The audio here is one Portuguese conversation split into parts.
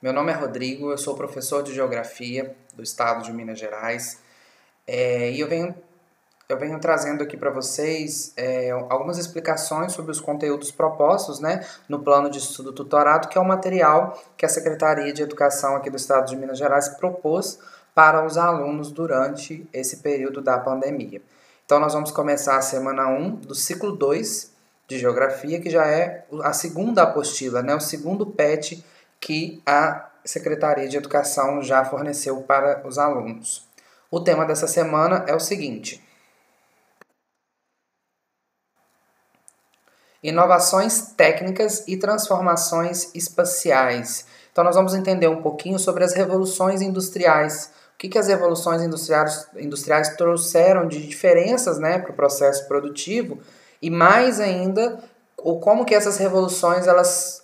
Meu nome é Rodrigo, eu sou professor de Geografia do estado de Minas Gerais e eu venho trazendo aqui para vocês algumas explicações sobre os conteúdos propostos, né, no plano de estudo tutorado, que é o material que a Secretaria de Educação aqui do estado de Minas Gerais propôs para os alunos durante esse período da pandemia. Então nós vamos começar a semana 1 do ciclo 2 de Geografia, que já é a segunda apostila, né, o segundo PET que a Secretaria de Educação já forneceu para os alunos. O tema dessa semana é o seguinte: inovações técnicas e transformações espaciais. Então nós vamos entender um pouquinho sobre as revoluções industriais. O que as revoluções industriais trouxeram de diferenças, né, para o processo produtivo, e mais ainda, como que essas revoluções elas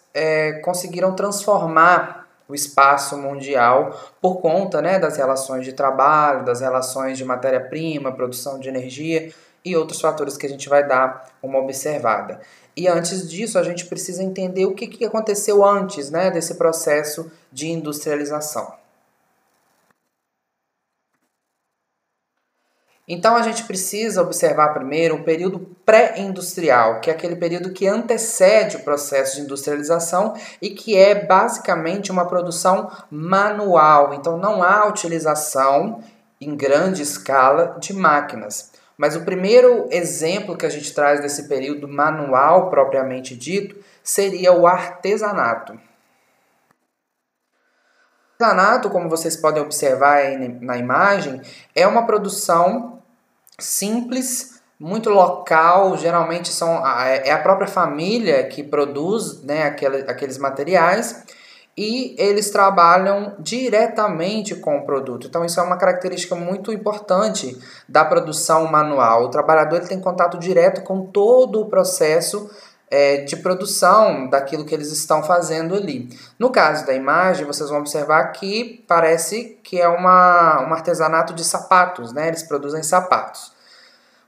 conseguiram transformar o espaço mundial por conta, né, das relações de trabalho, das relações de matéria-prima, produção de energia e outros fatores que a gente vai dar uma observada. E antes disso, a gente precisa entender o que aconteceu antes, né, desse processo de industrialização. Então a gente precisa observar primeiro o período pré-industrial, que é aquele período que antecede o processo de industrialização e que é basicamente uma produção manual. Então não há utilização em grande escala de máquinas. Mas o primeiro exemplo que a gente traz desse período manual propriamente dito seria o artesanato. O artesanato, como vocês podem observar aí na imagem, é uma produção simples, muito local, geralmente é a própria família que produz, né, aqueles materiais, e eles trabalham diretamente com o produto. Então isso é uma característica muito importante da produção manual. O trabalhador ele tem contato direto com todo o processo de produção daquilo que eles estão fazendo ali. No caso da imagem, vocês vão observar que parece que é um artesanato de sapatos, né? Eles produzem sapatos.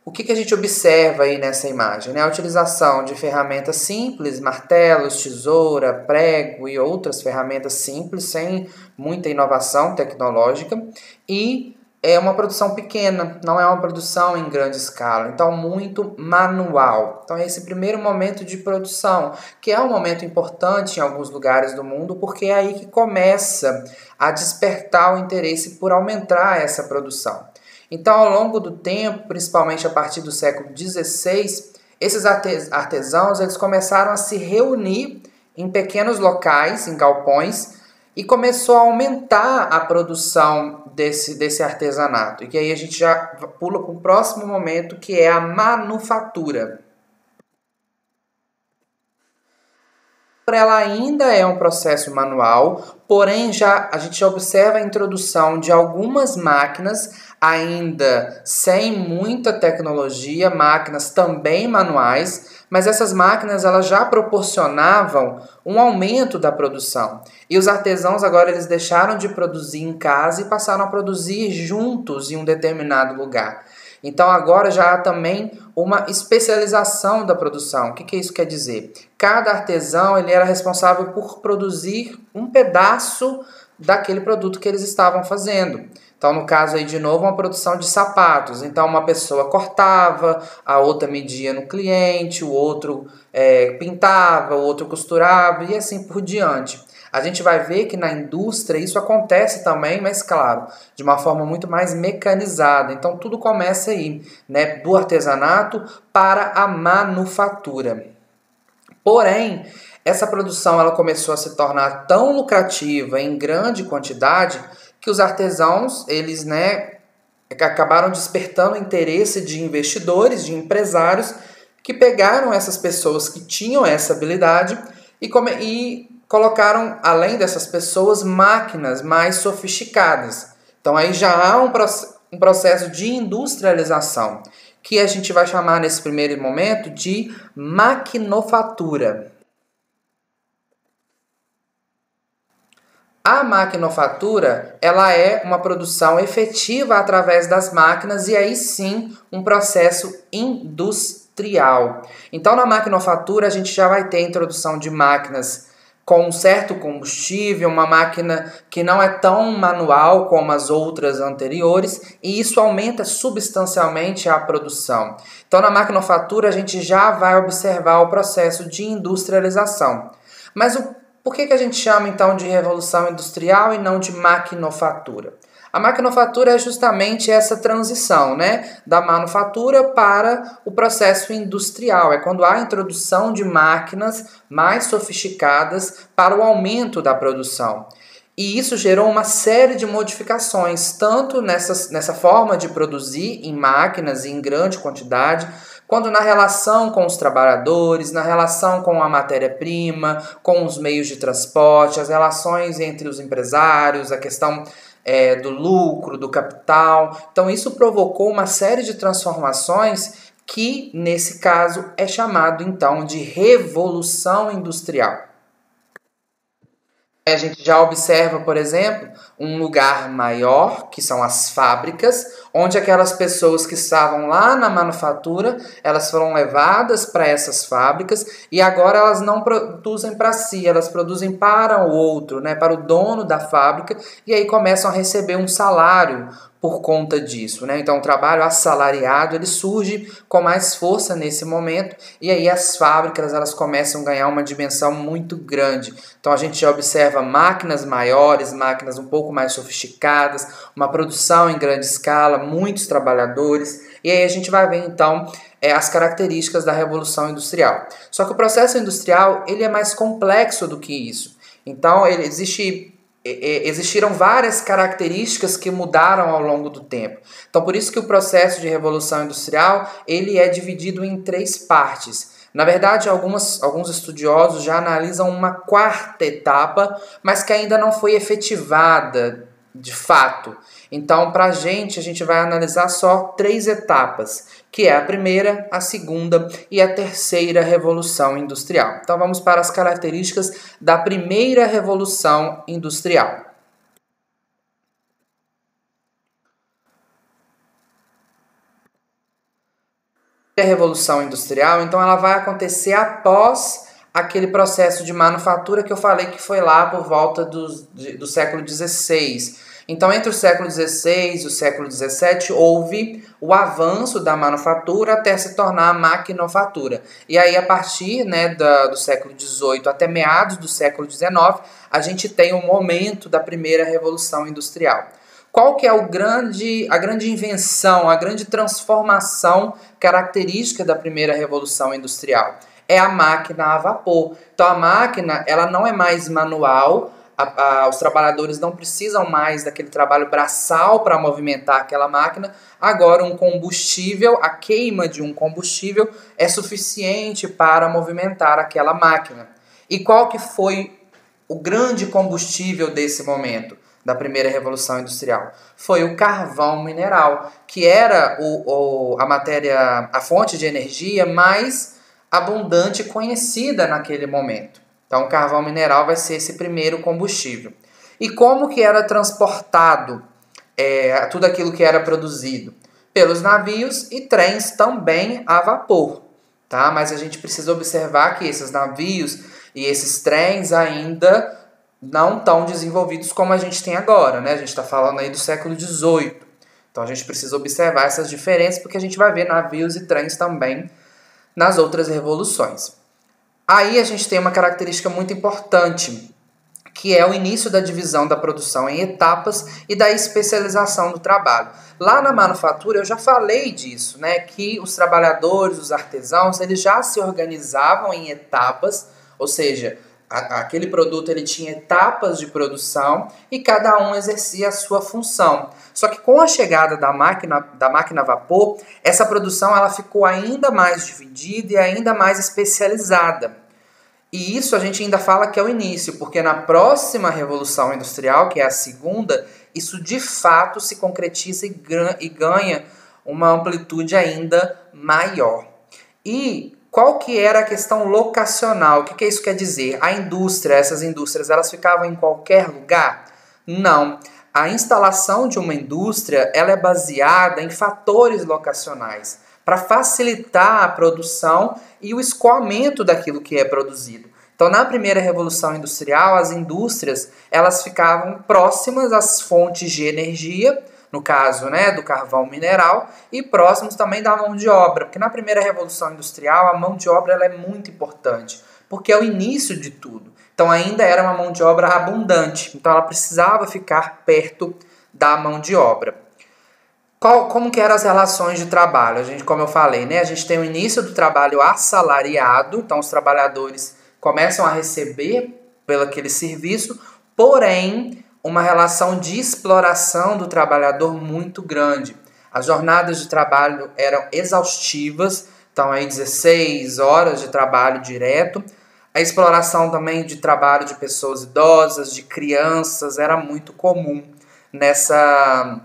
O que a gente observa aí nessa imagem? Né? A utilização de ferramentas simples, martelos, tesoura, prego e outras ferramentas simples, sem muita inovação tecnológica, e é uma produção pequena, não é uma produção em grande escala, então muito manual. Então é esse primeiro momento de produção, que é um momento importante em alguns lugares do mundo, porque é aí que começa a despertar o interesse por aumentar essa produção. Então, ao longo do tempo, principalmente a partir do século XVI, esses artesãos eles começaram a se reunir em pequenos locais, em galpões, e começou a aumentar a produção desse artesanato. E aí a gente já pula para o próximo momento, que é a manufatura. Ela ainda é um processo manual, porém a gente já observa a introdução de algumas máquinas, ainda sem muita tecnologia, máquinas também manuais, mas essas máquinas elas já proporcionavam um aumento da produção. E os artesãos agora eles deixaram de produzir em casa e passaram a produzir juntos em um determinado lugar. Então agora já há também uma especialização da produção. O que isso quer dizer? Cada artesão ele era responsável por produzir um pedaço daquele produto que eles estavam fazendo. Então, no caso aí, de novo, uma produção de sapatos. Então, uma pessoa cortava, a outra media no cliente, o outro pintava, o outro costurava e assim por diante. A gente vai ver que na indústria isso acontece também, mas claro, de uma forma muito mais mecanizada. Então tudo começa aí, né, do artesanato para a manufatura. Porém, essa produção ela começou a se tornar tão lucrativa em grande quantidade que os artesãos, eles, né, acabaram despertando o interesse de investidores, de empresários que pegaram essas pessoas que tinham essa habilidade e colocaram, além dessas pessoas, máquinas mais sofisticadas. Então aí já há um processo de industrialização, que a gente vai chamar nesse primeiro momento de maquinofatura. A maquinofatura, ela é uma produção efetiva através das máquinas e aí sim um processo industrial. Então na maquinofatura a gente já vai ter a introdução de máquinas com um certo combustível, uma máquina que não é tão manual como as outras anteriores, e isso aumenta substancialmente a produção. Então, na maquinofatura, a gente já vai observar o processo de industrialização. Mas por que a gente chama então de revolução industrial e não de maquinofatura? A maquinofatura é justamente essa transição, né, da manufatura para o processo industrial. É quando há a introdução de máquinas mais sofisticadas para o aumento da produção. E isso gerou uma série de modificações, tanto nessa forma de produzir em máquinas e em grande quantidade, quanto na relação com os trabalhadores, na relação com a matéria-prima, com os meios de transporte, as relações entre os empresários, a questão do lucro, do capital. Então isso provocou uma série de transformações que, nesse caso, é chamado então de revolução industrial. A gente já observa, por exemplo, um lugar maior, que são as fábricas, onde aquelas pessoas que estavam lá na manufatura, elas foram levadas para essas fábricas e agora elas não produzem para si, elas produzem para o outro, né, para o dono da fábrica, e aí começam a receber um salário por conta disso, né? Então o trabalho assalariado ele surge com mais força nesse momento e aí as fábricas elas começam a ganhar uma dimensão muito grande. Então a gente já observa máquinas maiores, máquinas um pouco mais sofisticadas, uma produção em grande escala, muitos trabalhadores e aí a gente vai ver então as características da Revolução Industrial. Só que o processo industrial ele é mais complexo do que isso. Então existiram várias características que mudaram ao longo do tempo. Então, por isso que o processo de revolução industrial ele é dividido em 3 partes. Na verdade, alguns estudiosos já analisam uma 4ª etapa, mas que ainda não foi efetivada de fato. Então, para a gente vai analisar só 3 etapas, que é a primeira, a segunda e a terceira revolução industrial. Então, vamos para as características da primeira revolução industrial. A revolução industrial, então, ela vai acontecer após aquele processo de manufatura que eu falei que foi lá por volta do século XVI. Então, entre o século XVI e o século XVII, houve o avanço da manufatura até se tornar a maquinofatura. E aí, a partir do século XVIII até meados do século XIX, a gente tem o momento da primeira revolução industrial. Qual que é a grande invenção, a grande transformação característica da primeira revolução industrial? É a máquina a vapor. Então, a máquina ela não é mais manual, os trabalhadores não precisam mais daquele trabalho braçal para movimentar aquela máquina. Agora, um combustível, a queima de um combustível é suficiente para movimentar aquela máquina. E qual que foi o grande combustível desse momento, da primeira revolução industrial? Foi o carvão mineral, que era a fonte de energia mais abundante e conhecida naquele momento. Então, o carvão mineral vai ser esse primeiro combustível. E como que era transportado tudo aquilo que era produzido? Pelos navios e trens também a vapor. Tá? Mas a gente precisa observar que esses navios e esses trens ainda não tão desenvolvidos como a gente tem agora, né? A gente está falando aí do século XVIII. Então, a gente precisa observar essas diferenças porque a gente vai ver navios e trens também nas outras revoluções. Aí a gente tem uma característica muito importante, que é o início da divisão da produção em etapas e da especialização do trabalho. Lá na manufatura eu já falei disso, né, que os trabalhadores, os artesãos, eles já se organizavam em etapas, ou seja, aquele produto ele tinha etapas de produção e cada um exercia a sua função. Só que com a chegada da máquina a vapor, essa produção ela ficou ainda mais dividida e ainda mais especializada. E isso a gente ainda fala que é o início, porque na próxima revolução industrial, que é a segunda, isso de fato se concretiza e ganha uma amplitude ainda maior. E qual que era a questão locacional? O que isso quer dizer? Essas indústrias, elas ficavam em qualquer lugar? Não. A instalação de uma indústria, ela é baseada em fatores locacionais, para facilitar a produção e o escoamento daquilo que é produzido. Então, na primeira revolução industrial, as indústrias elas ficavam próximas às fontes de energia, no caso, né, do carvão mineral, e próximos também da mão de obra, porque na primeira revolução industrial a mão de obra ela é muito importante, porque é o início de tudo. Então ainda era uma mão de obra abundante, então ela precisava ficar perto da mão de obra. Como que eram as relações de trabalho? Como eu falei, né, a gente tem o início do trabalho assalariado, então os trabalhadores começam a receber pelo aquele serviço, porém uma relação de exploração do trabalhador muito grande. As jornadas de trabalho eram exaustivas, então aí 16 horas de trabalho direto. A exploração também de trabalho de pessoas idosas, de crianças, era muito comum nessa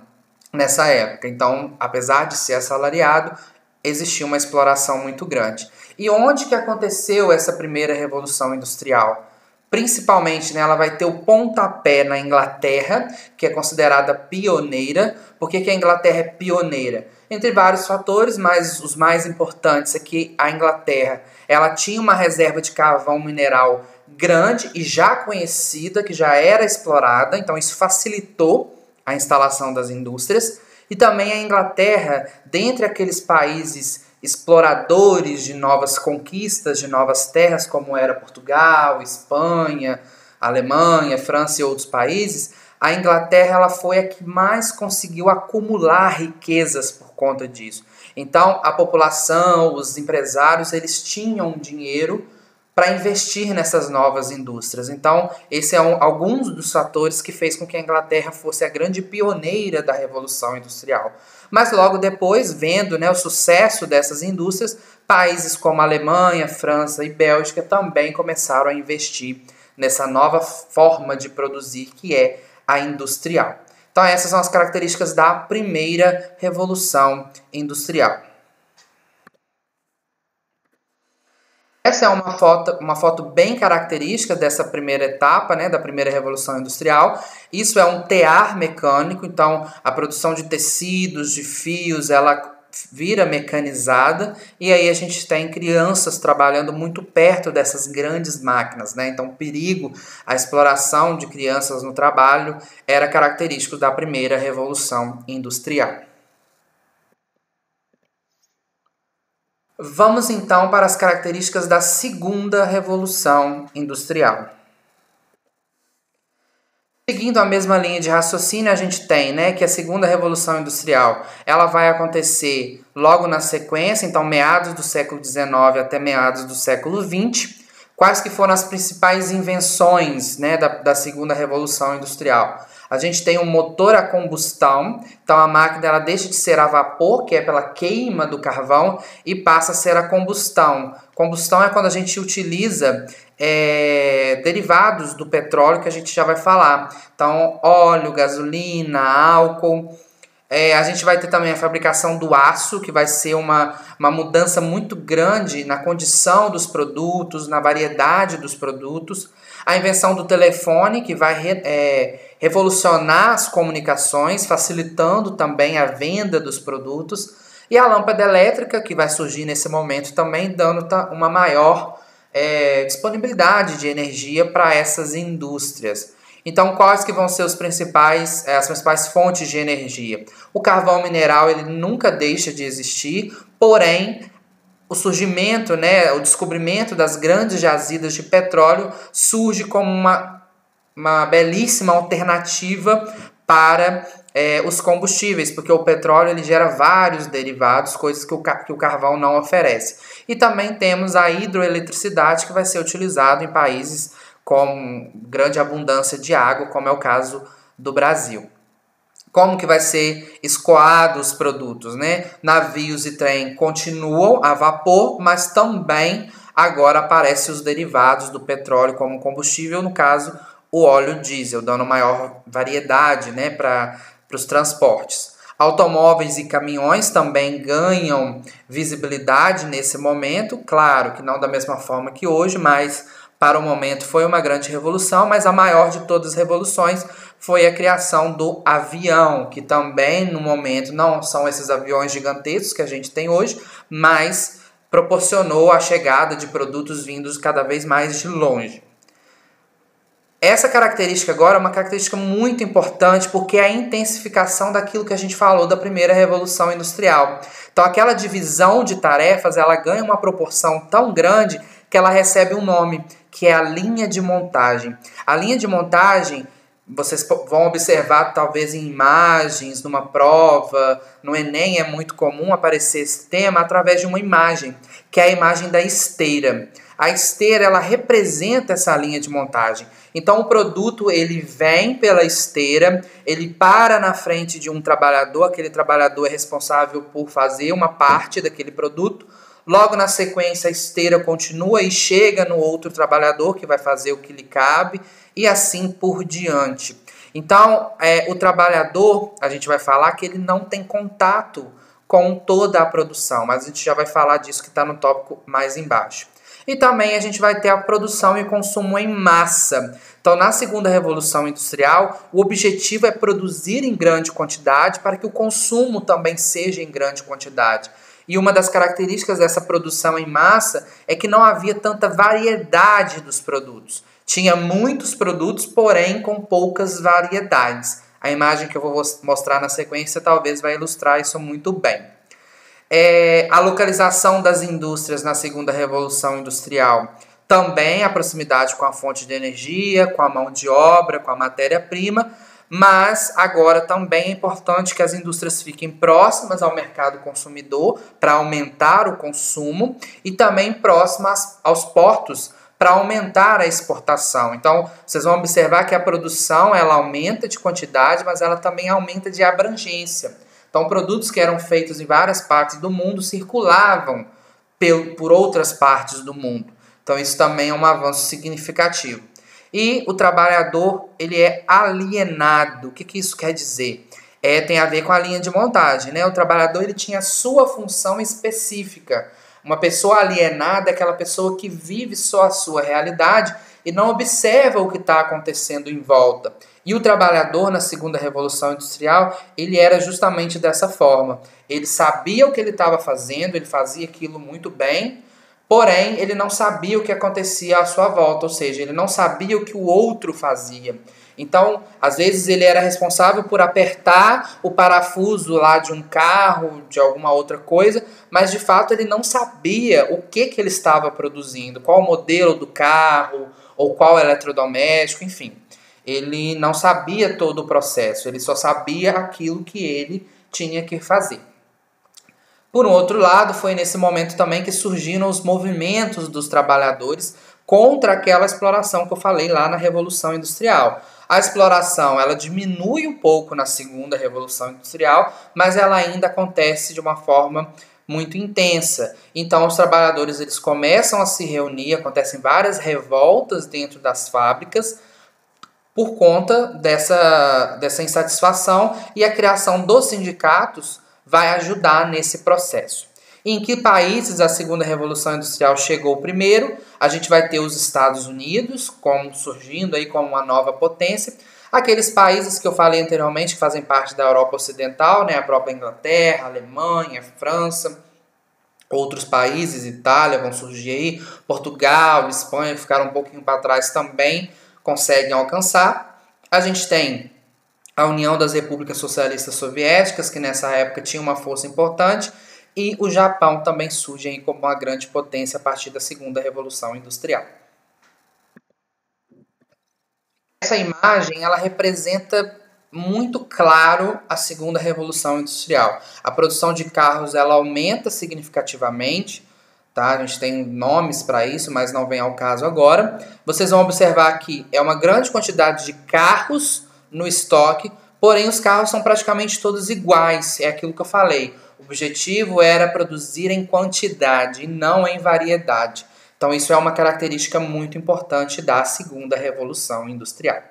época. Então, apesar de ser assalariado, existia uma exploração muito grande. E onde que aconteceu essa primeira revolução industrial? Principalmente, né, ela vai ter o pontapé na Inglaterra, que é considerada pioneira. Por que a Inglaterra é pioneira? Entre vários fatores, mas os mais importantes é que a Inglaterra ela tinha uma reserva de carvão mineral grande e já conhecida, que já era explorada, então isso facilitou a instalação das indústrias. E também a Inglaterra, dentre aqueles países exploradores de novas conquistas, de novas terras, como era Portugal, Espanha, Alemanha, França e outros países, a Inglaterra ela foi a que mais conseguiu acumular riquezas por conta disso. Então, a população, os empresários, eles tinham dinheiro para investir nessas novas indústrias. Então, esse é alguns dos fatores que fez com que a Inglaterra fosse a grande pioneira da Revolução Industrial. Mas logo depois, vendo, né, o sucesso dessas indústrias, países como Alemanha, França e Bélgica também começaram a investir nessa nova forma de produzir que é a industrial. Então essas são as características da primeira Revolução Industrial. Essa é uma foto bem característica dessa primeira etapa, né, da primeira Revolução Industrial. Isso é um tear mecânico, então a produção de tecidos, de fios, ela vira mecanizada e aí a gente tem crianças trabalhando muito perto dessas grandes máquinas, né? Então o perigo, a exploração de crianças no trabalho era característico da primeira Revolução Industrial. Vamos então para as características da segunda Revolução Industrial. Seguindo a mesma linha de raciocínio, a gente tem, né, que a segunda Revolução Industrial ela vai acontecer logo na sequência, então meados do século XIX até meados do século XX. Quais que foram as principais invenções, né, da segunda Revolução Industrial? A gente tem um motor a combustão, então a máquina ela deixa de ser a vapor, que é pela queima do carvão, e passa a ser a combustão. Combustão é quando a gente utiliza derivados do petróleo, que a gente já vai falar. Então, óleo, gasolina, álcool. A gente vai ter também a fabricação do aço, que vai ser uma mudança muito grande na condição dos produtos, na variedade dos produtos. A invenção do telefone, que vai revolucionar as comunicações, facilitando também a venda dos produtos. E a lâmpada elétrica, que vai surgir nesse momento também, dando uma maior disponibilidade de energia para essas indústrias. Então, quais que vão ser as principais fontes de energia? O carvão mineral ele nunca deixa de existir, porém, o surgimento, né, o descobrimento das grandes jazidas de petróleo surge como uma belíssima alternativa para os combustíveis, porque o petróleo ele gera vários derivados, coisas que o carvão não oferece. E também temos a hidroeletricidade, que vai ser utilizado em países com grande abundância de água, como é o caso do Brasil. Como que vai ser escoado os produtos, né? Navios e trem continuam a vapor, mas também agora aparecem os derivados do petróleo como combustível, no caso, o óleo diesel, dando maior variedade, né, para os transportes. Automóveis e caminhões também ganham visibilidade nesse momento, claro que não da mesma forma que hoje, mas para o momento foi uma grande revolução, mas a maior de todas as revoluções foi a criação do avião, que também no momento não são esses aviões gigantescos que a gente tem hoje, mas proporcionou a chegada de produtos vindos cada vez mais de longe. Essa característica agora é uma característica muito importante porque é a intensificação daquilo que a gente falou da primeira revolução industrial. Então aquela divisão de tarefas, ela ganha uma proporção tão grande que ela recebe um nome, que é a linha de montagem. A linha de montagem, vocês vão observar talvez em imagens, numa prova, no Enem é muito comum aparecer esse tema através de uma imagem, que é a imagem da esteira. A esteira, ela representa essa linha de montagem. Então, o produto, ele vem pela esteira, ele para na frente de um trabalhador, aquele trabalhador é responsável por fazer uma parte daquele produto. Logo na sequência, a esteira continua e chega no outro trabalhador, que vai fazer o que lhe cabe, e assim por diante. Então, o trabalhador, a gente vai falar que ele não tem contato com toda a produção, mas a gente já vai falar disso que está no tópico mais embaixo. E também a gente vai ter a produção e consumo em massa. Então, na segunda revolução industrial, o objetivo é produzir em grande quantidade para que o consumo também seja em grande quantidade. E uma das características dessa produção em massa é que não havia tanta variedade dos produtos. Tinha muitos produtos, porém com poucas variedades. A imagem que eu vou mostrar na sequência talvez vai ilustrar isso muito bem. A localização das indústrias na segunda revolução industrial, também a proximidade com a fonte de energia, com a mão de obra, com a matéria-prima, mas agora também é importante que as indústrias fiquem próximas ao mercado consumidor para aumentar o consumo e também próximas aos portos para aumentar a exportação. Então, vocês vão observar que a produção ela aumenta de quantidade, mas ela também aumenta de abrangência. Então, produtos que eram feitos em várias partes do mundo circulavam por outras partes do mundo. Então, isso também é um avanço significativo. E o trabalhador, ele é alienado. O que isso quer dizer? Tem a ver com a linha de montagem, né? O trabalhador, ele tinha a sua função específica. Uma pessoa alienada é aquela pessoa que vive só a sua realidade e não observa o que está acontecendo em volta. E o trabalhador na segunda revolução industrial, ele era justamente dessa forma. Ele sabia o que ele estava fazendo, ele fazia aquilo muito bem, porém ele não sabia o que acontecia à sua volta, ou seja, ele não sabia o que o outro fazia. Então, às vezes ele era responsável por apertar o parafuso lá de um carro, de alguma outra coisa, mas de fato ele não sabia o que ele estava produzindo, qual o modelo do carro, ou qual eletrodoméstico, enfim. Ele não sabia todo o processo, ele só sabia aquilo que ele tinha que fazer. Por um outro lado, foi nesse momento também que surgiram os movimentos dos trabalhadores contra aquela exploração que eu falei lá na Revolução Industrial. A exploração ela diminui um pouco na segunda Revolução Industrial, mas ela ainda acontece de uma forma muito intensa. Então os trabalhadores eles começam a se reunir, acontecem várias revoltas dentro das fábricas por conta dessa insatisfação, e a criação dos sindicatos vai ajudar nesse processo. Em que países a segunda revolução industrial chegou primeiro? A gente vai ter os Estados Unidos surgindo aí como uma nova potência. Aqueles países que eu falei anteriormente que fazem parte da Europa Ocidental, né? A própria Inglaterra, Alemanha, França, outros países, Itália vão surgir aí, Portugal, Espanha, que ficaram um pouquinho para trás também conseguem alcançar. A gente tem a União das Repúblicas Socialistas Soviéticas, que nessa época tinha uma força importante, e o Japão também surge aí como uma grande potência a partir da segunda Revolução Industrial. Essa imagem ela representa muito claro a segunda Revolução Industrial. A produção de carros ela aumenta significativamente, tá? A gente tem nomes para isso, mas não vem ao caso agora. Vocês vão observar que é uma grande quantidade de carros no estoque, porém os carros são praticamente todos iguais, é aquilo que eu falei. O objetivo era produzir em quantidade e não em variedade. Então isso é uma característica muito importante da segunda Revolução Industrial.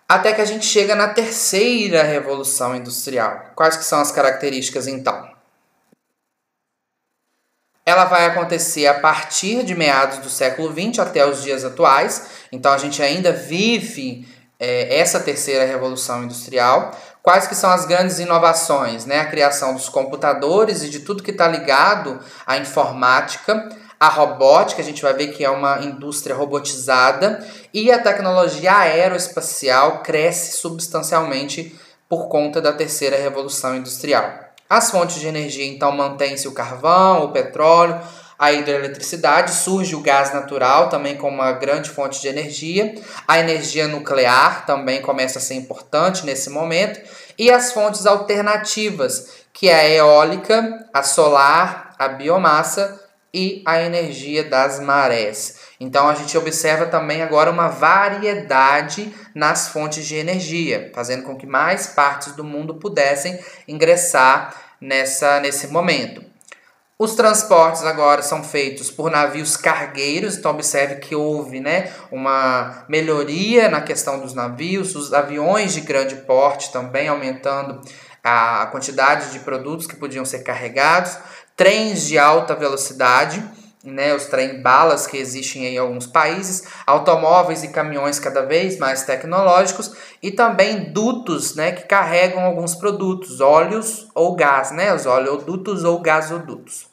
Até que a gente chega na terceira Revolução Industrial. Quais que são as características então? Ela vai acontecer a partir de meados do século XX até os dias atuais. Então a gente ainda vive essa terceira Revolução Industrial, Quais que são as grandes inovações, né? A criação dos computadores e de tudo que está ligado à informática, a robótica, a gente vai ver que é uma indústria robotizada, e a tecnologia aeroespacial cresce substancialmente por conta da terceira revolução industrial. As fontes de energia, então, mantém-se o carvão, o petróleo, a hidroeletricidade, surge o gás natural também como uma grande fonte de energia, a energia nuclear também começa a ser importante nesse momento, e as fontes alternativas, que é a eólica, a solar, a biomassa e a energia das marés. Então a gente observa também agora uma variedade nas fontes de energia, fazendo com que mais partes do mundo pudessem ingressar nesse momento. Os transportes agora são feitos por navios cargueiros, então observe que houve, né, uma melhoria na questão dos navios, os aviões de grande porte também aumentando a quantidade de produtos que podiam ser carregados, trens de alta velocidade, né, os trem-balas que existem em alguns países, automóveis e caminhões cada vez mais tecnológicos e também dutos, né, que carregam alguns produtos, óleos ou gás, né, os oleodutos ou gasodutos.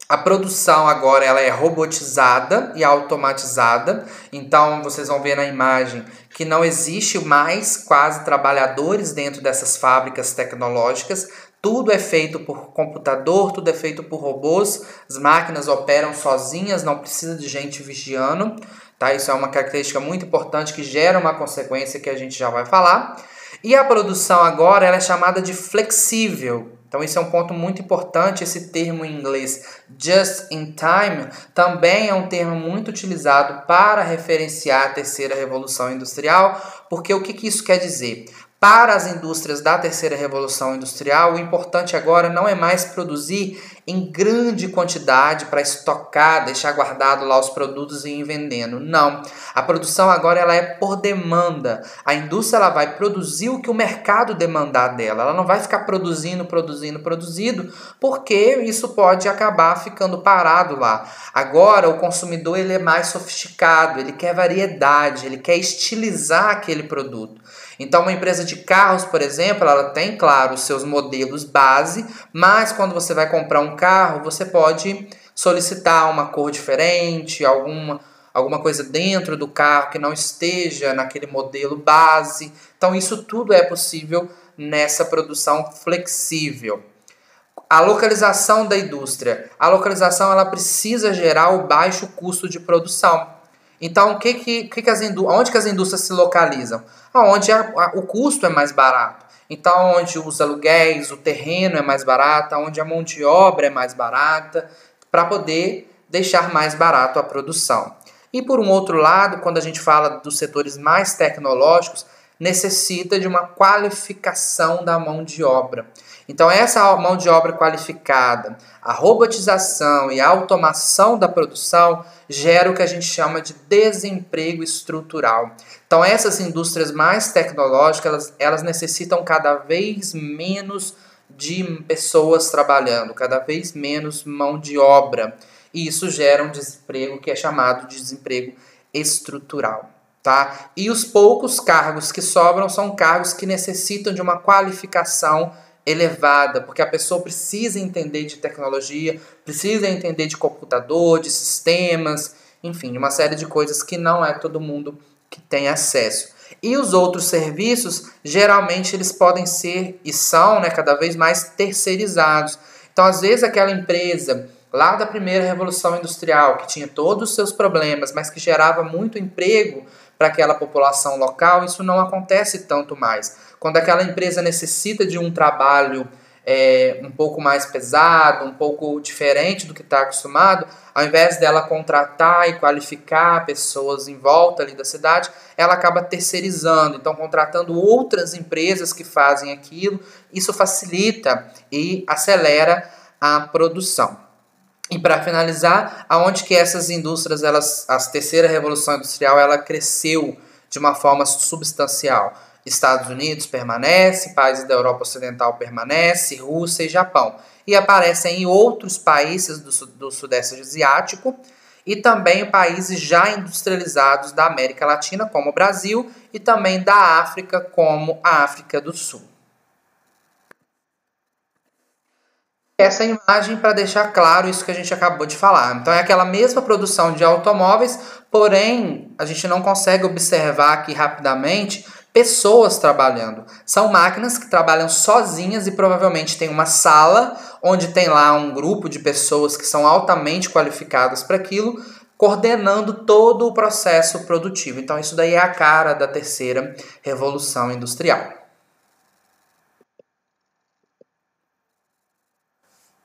A produção agora ela é robotizada e automatizada, então vocês vão ver na imagem que não existe mais quase trabalhadores dentro dessas fábricas tecnológicas, tudo é feito por computador, tudo é feito por robôs, as máquinas operam sozinhas, não precisa de gente vigiando, tá? Isso é uma característica muito importante que gera uma consequência que a gente já vai falar. E a produção agora ela é chamada de flexível. Então isso é um ponto muito importante, esse termo em inglês just in time também é um termo muito utilizado para referenciar a terceira revolução industrial, porque o que isso quer dizer? Para as indústrias da terceira revolução industrial, o importante agora não é mais produzir em grande quantidade para estocar, deixar guardado lá os produtos e ir vendendo. Não. A produção agora ela é por demanda. A indústria ela vai produzir o que o mercado demandar dela. Ela não vai ficar produzindo, porque isso pode acabar ficando parado lá. Agora o consumidor ele é mais sofisticado, ele quer variedade, ele quer estilizar aquele produto. Então, uma empresa de carros, por exemplo, ela tem, claro, os seus modelos base, mas quando você vai comprar um carro, você pode solicitar uma cor diferente, alguma coisa dentro do carro que não esteja naquele modelo base. Então, isso tudo é possível nessa produção flexível. A localização da indústria. A localização ela precisa gerar o baixo custo de produção. Então, onde que as indústrias se localizam? Onde o custo é mais barato. Então, onde os aluguéis, o terreno é mais barato, onde a mão de obra é mais barata, para poder deixar mais barato a produção. E por um outro lado, quando a gente fala dos setores mais tecnológicos, necessita de uma qualificação da mão de obra. Então, essa mão de obra qualificada, a robotização e a automação da produção gera o que a gente chama de desemprego estrutural. Então, essas indústrias mais tecnológicas, elas necessitam cada vez menos de pessoas trabalhando, cada vez menos mão de obra. E isso gera um desemprego que é chamado de desemprego estrutural. Tá? E os poucos cargos que sobram são cargos que necessitam de uma qualificação elevada, porque a pessoa precisa entender de tecnologia, precisa entender de computador, de sistemas, enfim, uma série de coisas que não é todo mundo que tem acesso. E os outros serviços, geralmente eles podem ser e são, né, cada vez mais terceirizados. Então, às vezes, aquela empresa lá da primeira revolução industrial, que tinha todos os seus problemas, mas que gerava muito emprego para aquela população local, isso não acontece tanto mais. Quando aquela empresa necessita de um trabalho um pouco mais pesado, um pouco diferente do que está acostumado, ao invés dela contratar e qualificar pessoas em volta ali da cidade, ela acaba terceirizando, então contratando outras empresas que fazem aquilo. Isso facilita e acelera a produção. E para finalizar, aonde que essas indústrias, a terceira revolução industrial, ela cresceu de uma forma substancial? Estados Unidos permanece, países da Europa Ocidental permanece, Rússia e Japão. E aparecem em outros países do Sudeste Asiático e também países já industrializados da América Latina, como o Brasil, e também da África, como a África do Sul. Essa imagem para deixar claro isso que a gente acabou de falar. Então é aquela mesma produção de automóveis, porém a gente não consegue observar aqui rapidamente pessoas trabalhando. São máquinas que trabalham sozinhas e provavelmente tem uma sala onde tem lá um grupo de pessoas que são altamente qualificadas para aquilo, coordenando todo o processo produtivo. Então isso daí é a cara da terceira revolução industrial.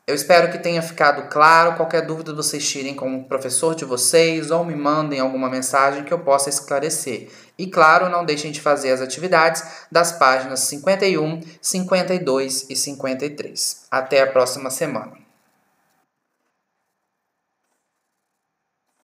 Eu espero que tenha ficado claro. Qualquer dúvida vocês tirem com o professor de vocês ou me mandem alguma mensagem que eu possa esclarecer. E claro, não deixem de fazer as atividades das páginas 51, 52 e 53. Até a próxima semana.